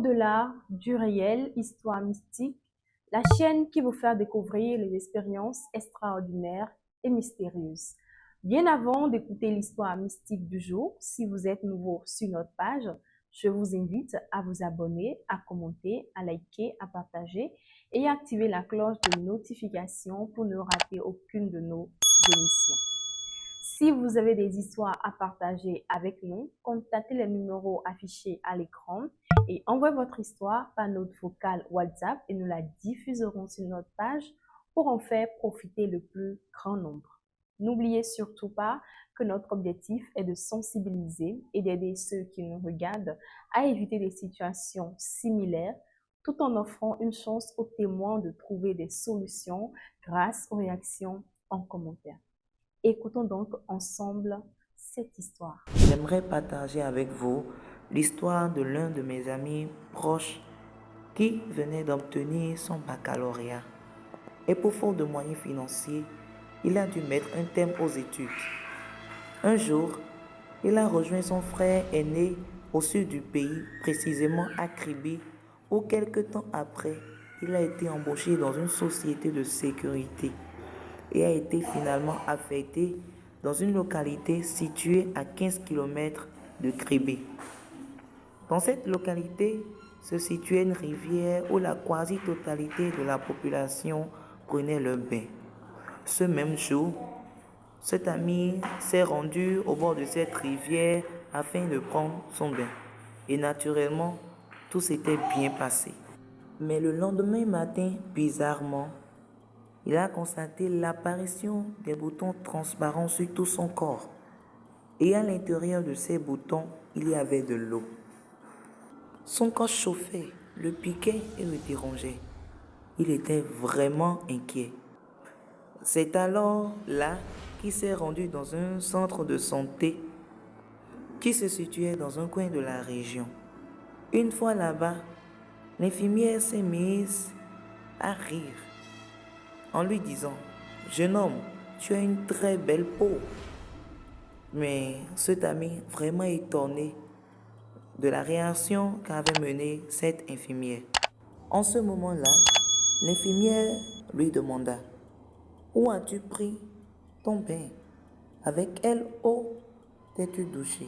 Au-delà du réel, Histoire mystique, la chaîne qui vous fait découvrir les expériences extraordinaires et mystérieuses. Bien avant d'écouter l'histoire mystique du jour, si vous êtes nouveau sur notre page, je vous invite à vous abonner, à commenter, à liker, à partager et à activer la cloche de notification pour ne rater aucune de nos émissions. Si vous avez des histoires à partager avec nous, contactez les numéros affichés à l'écran et envoyez votre histoire par note vocale WhatsApp et nous la diffuserons sur notre page pour en faire profiter le plus grand nombre. N'oubliez surtout pas que notre objectif est de sensibiliser et d'aider ceux qui nous regardent à éviter des situations similaires tout en offrant une chance aux témoins de trouver des solutions grâce aux réactions en commentaire. Écoutons donc ensemble cette histoire. J'aimerais partager avec vous l'histoire de l'un de mes amis proches qui venait d'obtenir son baccalauréat. Et pour faute de moyens financiers, il a dû mettre un terme aux études. Un jour, il a rejoint son frère aîné au sud du pays, précisément à Kribi, où quelque temps après, il a été embauché dans une société de sécurité et a été finalement affecté dans une localité située à 15 km de Kribi. Dans cette localité se situait une rivière où la quasi-totalité de la population prenait leur bain. Ce même jour, cet ami s'est rendu au bord de cette rivière afin de prendre son bain. Et naturellement, tout s'était bien passé. Mais le lendemain matin, bizarrement, il a constaté l'apparition des boutons transparents sur tout son corps. Et à l'intérieur de ces boutons, il y avait de l'eau. Son corps chauffait, le piquait et le dérangeait. Il était vraiment inquiet. C'est alors là qu'il s'est rendu dans un centre de santé qui se situait dans un coin de la région. Une fois là-bas, l'infirmière s'est mise à rire en lui disant: « Jeune homme, tu as une très belle peau. » Mais cet ami, vraiment étonné de la réaction qu'avait menée cette infirmière. En ce moment-là, l'infirmière lui demanda: « Où as-tu pris ton bain? Avec quelle eau t'es-tu douché? »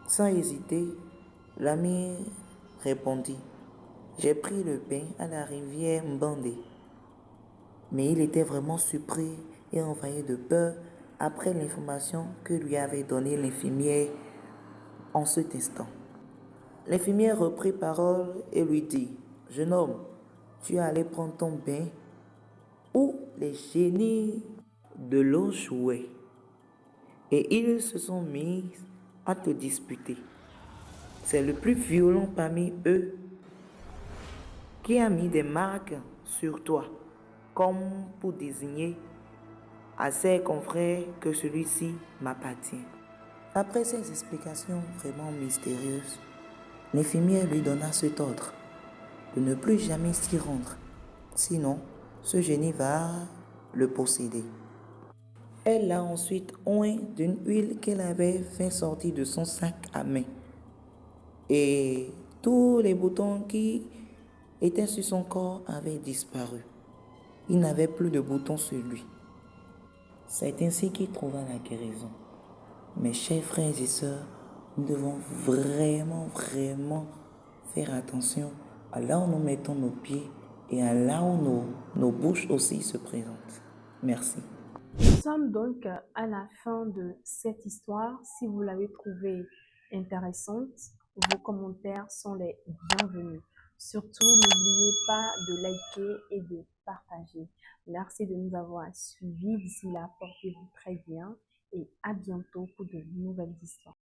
Sans hésiter, l'ami répondit: « J'ai pris le bain à la rivière Mbandé. » Mais il était vraiment surpris et envahi de peur après l'information que lui avait donnée l'infirmière en cet instant. L'infirmière reprit parole et lui dit: « Jeune homme, tu es allé prendre ton bain où les génies de l'eau jouaient et ils se sont mis à te disputer. C'est le plus violent parmi eux qui a mis des marques sur toi, comme pour désigner à ses confrères que celui-ci m'appartient. » Après ces explications vraiment mystérieuses, l'infirmière lui donna cet ordre de ne plus jamais s'y rendre, sinon ce génie va le posséder. Elle l'a ensuite oint d'une huile qu'elle avait fait sortir de son sac à main. Et tous les boutons qui étaient sur son corps avaient disparu. Il n'avait plus de boutons sur lui. C'est ainsi qu'il trouva la guérison. Mes chers frères et sœurs, nous devons vraiment faire attention à là où nous mettons nos pieds et à là où nos bouches aussi se présentent. Merci. Nous sommes donc à la fin de cette histoire. Si vous l'avez trouvée intéressante, vos commentaires sont les bienvenus. Surtout, n'oubliez pas de liker et de partager. Merci de nous avoir suivis. D'ici là, portez-vous très bien et à bientôt pour de nouvelles histoires.